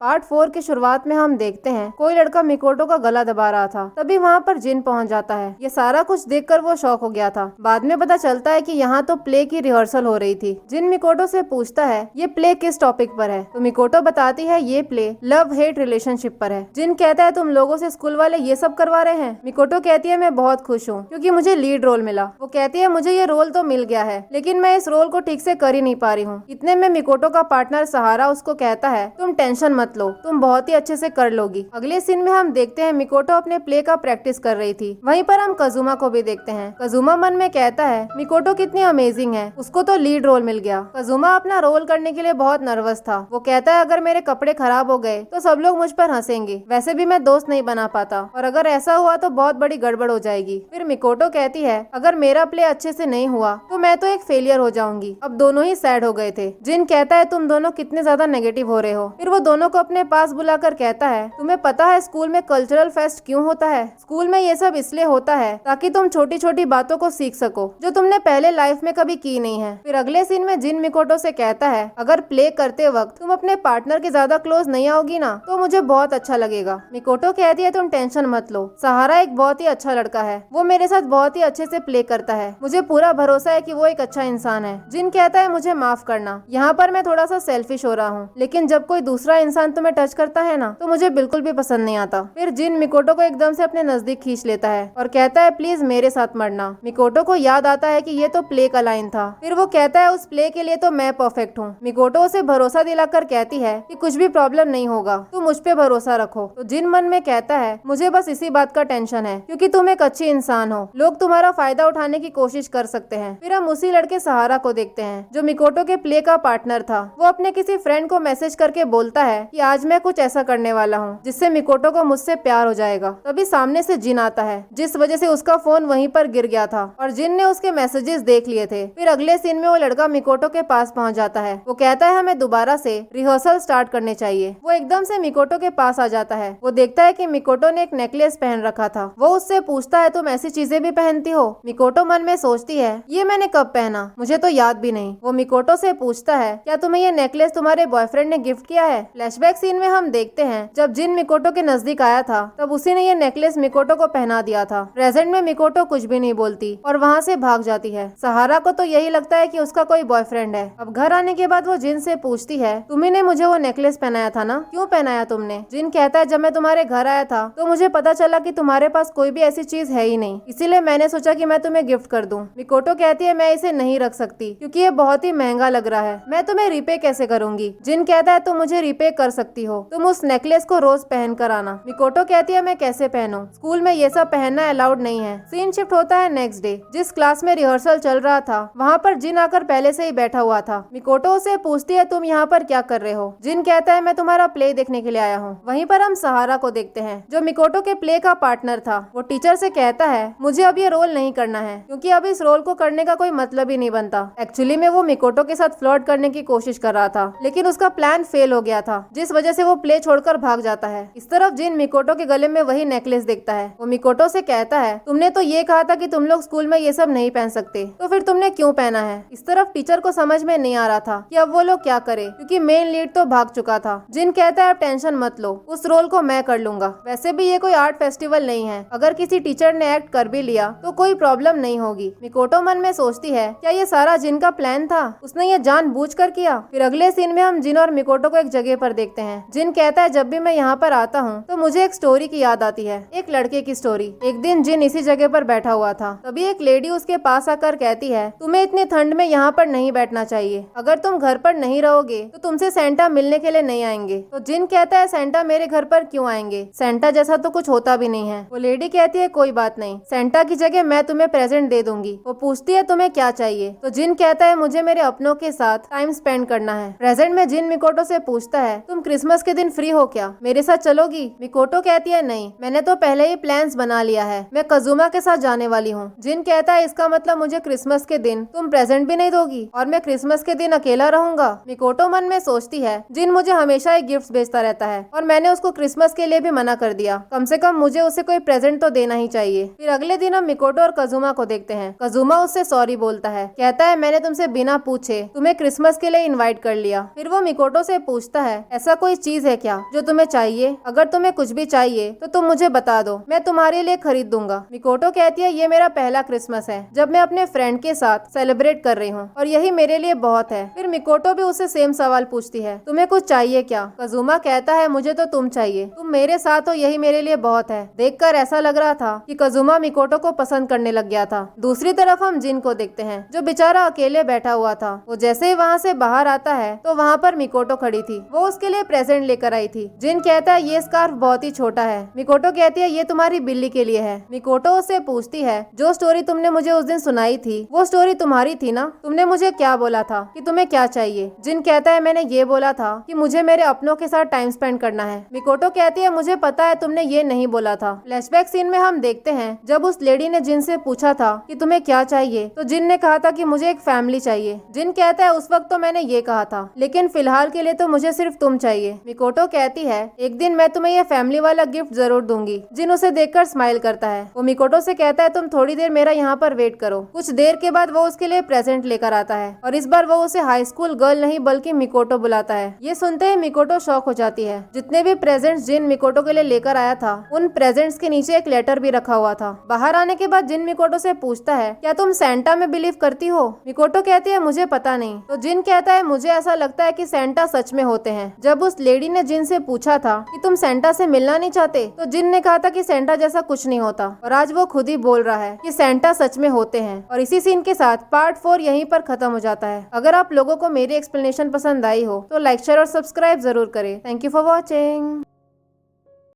Part 4 की शुरुआत में हम देखते हैं कोई लड़का मिकोटो का गला दबा रहा था। तभी वहाँ पर जिन पहुँच जाता है। ये सारा कुछ देखकर वो शॉक हो गया था। बाद में पता चलता है कि यहाँ तो प्ले की रिहर्सल हो रही थी। जिन मिकोटो से पूछता है ये प्ले किस टॉपिक पर है, तो मिकोटो बताती है ये प्ले लव हेट रिलेशनशिप पर है। जिन कहता है तुम लोगों से स्कूल वाले ये सब करवा रहे हैं। मिकोटो कहती है मैं बहुत खुश हूँ क्योंकि मुझे लीड रोल मिला। वो कहती है मुझे ये रोल तो मिल गया है लेकिन मैं इस रोल को ठीक से कर ही नहीं पा रही हूँ। इतने में मिकोटो का पार्टनर सहारा उसको कहता है तुम टेंशन मत लो, तुम बहुत ही अच्छे से कर लोगी। अगले सीन में हम देखते हैं मिकोटो अपने प्ले का प्रैक्टिस कर रही थी। वहीं पर हम कजुमा को भी देखते हैं। कजुमा मन में कहता है मिकोटो कितनी अमेजिंग है, उसको तो लीड रोल मिल गया। कजुमा अपना रोल करने के लिए बहुत नर्वस था। वो कहता है अगर मेरे कपड़े खराब हो गए तो सब लोग मुझ पर हंसेंगे, वैसे भी मैं दोस्त नहीं बना पाता और अगर ऐसा हुआ तो बहुत बड़ी गड़बड़ हो जाएगी। फिर मिकोटो कहती है अगर मेरा प्ले अच्छे से नहीं हुआ तो मैं तो एक फेलियर हो जाऊंगी। अब दोनों ही सैड हो गए थे। जिन कहता है तुम दोनों कितने ज्यादा नेगेटिव हो रहे हो। फिर वो दोनों को अपने पास बुलाकर कहता है तुम्हें पता है स्कूल में कल्चरल फेस्ट क्यों होता है? स्कूल में ये सब इसलिए होता है ताकि तुम छोटी छोटी बातों को सीख सको जो तुमने पहले लाइफ में कभी की नहीं है। फिर अगले सीन में जिन मिकोटो से कहता है अगर प्ले करते वक्त तुम अपने पार्टनर के ज्यादा क्लोज नहीं आओगी ना तो मुझे बहुत अच्छा लगेगा। मिकोटो कहती है तुम टेंशन मत लो, सहारा एक बहुत ही अच्छा लड़का है, वो मेरे साथ बहुत ही अच्छे से प्ले करता है, मुझे पूरा भरोसा है कि वो एक अच्छा इंसान है। जिन कहता है मुझे माफ करना, यहाँ पर मैं थोड़ा सा सेल्फिश हो रहा हूँ लेकिन जब कोई दूसरा इंसान तुम्हें टच करता है ना तो मुझे बिल्कुल भी पसंद नहीं आता। फिर जिन मिकोटो को एकदम से अपने नजदीक खींच लेता है और कहता है प्लीज मेरे साथ मरना। मिकोटो को याद आता है कि ये तो प्ले का लाइन था। फिर वो कहता है उस प्ले के लिए तो मैं परफेक्ट हूँ। मिकोटो उसे भरोसा दिलाकर कहती है कि कुछ भी प्रॉब्लम नहीं होगा, तुम मुझ पे भरोसा रखो। तो जिन मन में कहता है मुझे बस इसी बात का टेंशन है क्योंकि तुम एक अच्छी इंसान हो, लोग तुम्हारा फायदा उठाने की कोशिश कर सकते हैं। फिर हम उसी लड़के सहारा को देखते हैं जो मिकोटो के प्ले का पार्टनर था। वो अपने किसी फ्रेंड को मैसेज करके बोलता है कि आज मैं कुछ ऐसा करने वाला हूँ जिससे मिकोटो को मुझसे प्यार हो जाएगा। तभी सामने से जिन आता है जिस वजह से उसका फोन वहीं पर गिर गया था और जिन ने उसके मैसेजेस देख लिए थे। फिर अगले सीन में वो लड़का मिकोटो के पास पहुंच जाता है। वो कहता है हमें दोबारा से रिहर्सल स्टार्ट करने चाहिए। वो एकदम से मिकोटो के पास आ जाता है। वो देखता है कि मिकोटो ने एक नेकलेस पहन रखा था। वो उससे पूछता है तुम ऐसी चीजें भी पहनती हो? मिकोटो मन में सोचती है ये मैंने कब पहना, मुझे तो याद भी नहीं। वो मिकोटो से पूछता है क्या तुम्हें ये नेकलेस तुम्हारे बॉयफ्रेंड ने गिफ्ट किया है? फ्लैशबैक सीन में हम देखते हैं जब जिन मिकोटो के नजदीक आया था तब उसी ने ये नेकलेस मिकोटो को पहना दिया था। प्रेजेंट में मिकोटो कुछ भी नहीं बोलती और वहाँ से भाग जाती है। सहारा को तो यही लगता है कि उसका कोई बॉयफ्रेंड है। अब घर आने के बाद वो जिन से पूछती है तुम्ही ने मुझे वो नेकलेस पहनाया था ना, क्यों पहनाया तुमने? जिन कहता है जब मैं तुम्हारे घर आया था तो मुझे पता चला कि तुम्हारे पास कोई भी ऐसी चीज है ही नहीं, इसीलिए मैंने सोचा कि मैं तुम्हें गिफ्ट कर दूं। मिकोटो कहती है मैं इसे नहीं रख सकती क्योंकि ये बहुत ही महंगा लग रहा है, मैं तुम्हें रिपे कैसे करूंगी? जिन कहता है तुम मुझे रिपे कर सकती हो, तुम उस नेकलेस को रोज पहन कर आना। मिकोटो कहती है मैं कैसे पहनूं, स्कूल में ये सब पहनना अलाउड नहीं है। सीन शिफ्ट होता है नेक्स्ट डे। जिस क्लास में रिहर्सल चल रहा था वहाँ पर जिन आकर पहले से ही बैठा हुआ था। मिकोटो उसे पूछती है तुम यहाँ पर क्या कर रहे हो? जिन कहता है मैं तुम्हारा प्ले देखने के लिए आया हूँ। वहीं पर हम सहारा को देखते हैं जो मिकोटो के प्ले का पार्टनर था। वो टीचर से कहता है मुझे अब ये रोल नहीं करना है क्योंकि अब इस रोल को करने का कोई मतलब ही नहीं बनता। एक्चुअली में वो मिकोटो के साथ फ्लर्ट करने की कोशिश कर रहा था लेकिन उसका प्लान फेल हो गया था जिस वजह से वो प्ले छोड़कर भाग जाता है। इस तरफ जिन मिकोटो के गले में वही नेकलेस देखता है। वो मिकोटो से कहता है तुमने तो ये कहा था कि तुम लोग स्कूल में ये सब नहीं पहन सकते, तो फिर तुमने क्यों पहना है? इस तरफ टीचर को समझ में नहीं आ रहा था कि अब वो लोग क्या करे क्योंकि मेन लीड तो भाग चुका था। जिन कहता है अब टेंशन मत लो, उस रोल को मैं कर लूंगा। वैसे भी ये कोई आर्ट फेस्टिवल नहीं है, अगर किसी टीचर ने एक्ट कर भी लिया तो कोई प्रॉब्लम नहीं होगी। मिकोटो मन में सोचती है क्या ये सारा जिन का प्लान था, उसने ये जानबूझकर किया? फिर अगले सीन में हम जिन और मिकोटो को एक जगह पर देखते हैं। जिन कहता है जब भी मैं यहाँ पर आता हूँ तो मुझे एक स्टोरी की याद आती है, एक लड़के की स्टोरी। एक दिन जिन इसी जगह पर बैठा हुआ था तभी एक लेडी उसके पास आकर कहती है तुम्हें इतनी ठंड में यहाँ पर नहीं बैठना चाहिए, अगर तुम घर पर नहीं रहोगे तो तुमसे सेंटा मिलने के लिए नहीं आएंगे। तो जिन कहता है सेंटा मेरे घर पर क्यों आएंगे, सेंटा जैसा तो कुछ होता भी नहीं है। वो लेडी कहती है कोई बात नहीं, सेंटा की जगह मैं तुम्हें प्रेजेंट दे दूंगी। वो पूछती है तुम्हें क्या चाहिए? तो जिन कहता है मुझे मेरे अपनों के साथ टाइम स्पेंड करना है। प्रेजेंट में जिन मिकोटो से पूछता है तुम क्रिसमस के दिन फ्री हो क्या, मेरे साथ चलोगी? मिकोटो कहती है नहीं, मैंने तो पहले ही प्लान्स बना लिया है, मैं कजुमा के साथ जाने वाली हूँ। जिन कहता है इसका मतलब मुझे क्रिसमस के दिन तुम प्रेजेंट भी नहीं दोगी और मैं क्रिसमस के दिन अकेला रहूंगा। मिकोटो मन में सोचती है जिन मुझे हमेशा ही गिफ्ट्स भेजता रहता है और मैंने उसको क्रिसमस के लिए भी मना कर दिया, कम से कम मुझे उसे कोई प्रेजेंट तो देना ही चाहिए। फिर अगले दिन हम मिकोटो और कजुमा को देखते हैं। कजुमा उससे सॉरी बोलता है, कहता है मैंने तुमसे बिना पूछे तुम्हें क्रिसमस के लिए इनवाइट कर लिया। फिर वो मिकोटो से पूछता है ऐसा कोई चीज है क्या जो तुम्हें चाहिए? अगर तुम्हें कुछ भी चाहिए तो तुम मुझे बता दो, मैं तुम्हारे लिए खरीद दूंगा। मिकोटो कहती है ये मेरा पहला क्रिसमस है जब मैं अपने फ्रेंड के साथ सेलिब्रेट कर रही हूँ और यही मेरे लिए बहुत है। फिर मिकोटो भी उससे सेम सवाल पूछती है, तुम्हें कुछ चाहिए क्या? कजुमा कहता है मुझे तो तुम चाहिए, तुम मेरे साथ हो यही मेरे लिए बहुत है। देखकर ऐसा लग रहा था कि कजुमा मिकोटो को पसंद करने लग गया था। दूसरी तरफ हम जिन को देखते हैं जो बेचारा अकेले बैठा हुआ था। वो जैसे ही वहाँ से बाहर आता है तो वहाँ पर मिकोटो खड़ी थी। वो उसके लिए प्रेजेंट लेकर आई थी। जिन कहता है ये स्कार्फ बहुत ही छोटा है। मिकोटो कहती है ये तुम्हारी बिल्ली के लिए है। मिकोटो उससे पूछती है जो स्टोरी तुमने मुझे उस दिन सुनाई थी वो स्टोरी तुम्हारी थी ना? तुमने मुझे क्या बोला था कि तुम्हें क्या चाहिए? जिन कहता है मैंने ये बोला था कि मुझे मेरे अपनों के साथ टाइम स्पेंड करना है। मिकोटो कहती है मुझे पता है तुमने ये नहीं बोला था। फ्लैशबैक सीन में हम देखते हैं जब उस लेडी ने जिन से पूछा था कि तुम्हें क्या चाहिए तो जिन ने कहा था कि मुझे एक फैमिली चाहिए। जिन कहता है उस वक्त तो मैंने ये कहा था लेकिन फिलहाल के लिए तो मुझे सिर्फ तुम चाहिए। मिकोटो कहती है एक दिन मैं तुम्हें ये फैमिली वाला गिफ्ट जरूर दूंगी। जिन उसे देखकर स्माइल करता है। वो मिकोटो से कहता है तुम थोड़ी देर मेरा यहाँ पर वेट करो। कुछ देर के बाद वो उसके लिए प्रेजेंट लेकर आता है और इस बार वो उसे हाई स्कूल गर्ल नहीं बल्कि मिकोटो बुलाता है। ये सुनते ही मिकोटो शॉक हो जाती है। जितने भी प्रेजेंट्स जिन मिकोटो के लिए लेकर आया था उन प्रेजेंट्स के नीचे एक लेटर भी रखा हुआ था। बाहर आने के बाद जिन मिकोटो से पूछता है क्या तुम सेंटा में बिलीव करती हो? मिकोटो कहती है मुझे पता नहीं। तो जिन कहता है मुझे ऐसा लगता है कि सेंटा सच में होते हैं। जब उस लेडी ने जिन से पूछा था कि तुम सेंटा से मिलना नहीं चाहते तो जिन ने कहा था कि सेंटा जैसा कुछ नहीं होता और आज वो खुद ही बोल रहा है कि सेंटा सच में होते हैं। और इसी सीन के साथ पार्ट 4 यहीं पर खत्म हो जाता है। अगर आप लोगों को मेरी एक्सप्लेनेशन पसंद आई हो तो लाइक शेयर और सब्सक्राइब जरूर करें। Thank you for watching.